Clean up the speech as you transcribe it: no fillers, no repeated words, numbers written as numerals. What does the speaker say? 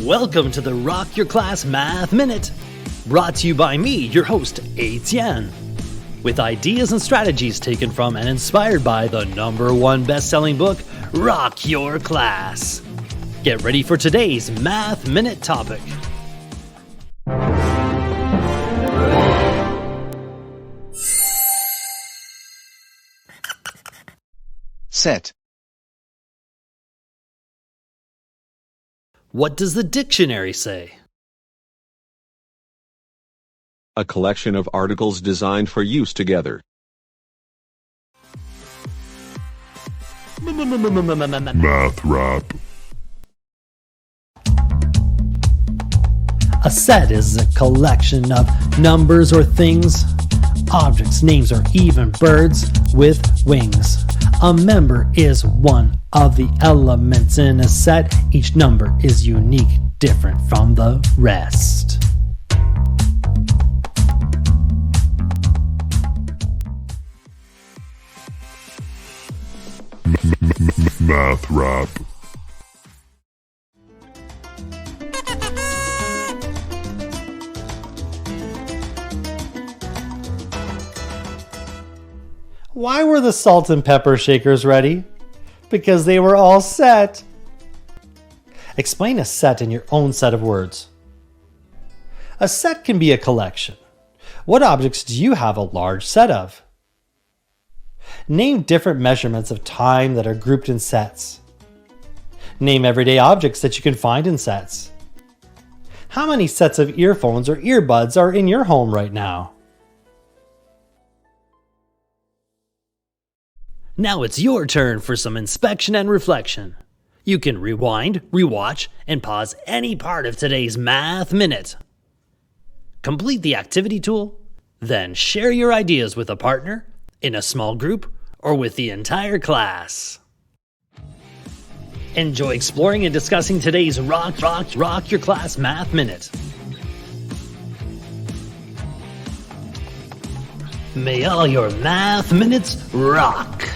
Welcome to the Rock Your Class Math Minute, brought to you by me, your host, Etienne, with ideas and strategies taken from and inspired by the #1 best-selling book, Rock Your Class. Get ready for today's Math Minute topic. Set. What does the dictionary say? A collection of articles designed for use together. Math rap. A set is a collection of numbers or things, objects, names, or even birds with wings. A member is one of the elements in a set. Each number is unique, different from the rest. Math rap. Why were the salt and pepper shakers ready? Because they were all set. Explain a set in your own set of words. A set can be a collection. What objects do you have a large set of? Name different measurements of time that are grouped in sets. Name everyday objects that you can find in sets. How many sets of earphones or earbuds are in your home right now? Now it's your turn for some inspection and reflection. You can rewind, rewatch, and pause any part of today's Math Minute. Complete the activity tool, then share your ideas with a partner, in a small group, or with the entire class. Enjoy exploring and discussing today's Rock Your Class Math Minute. May all your math minutes rock!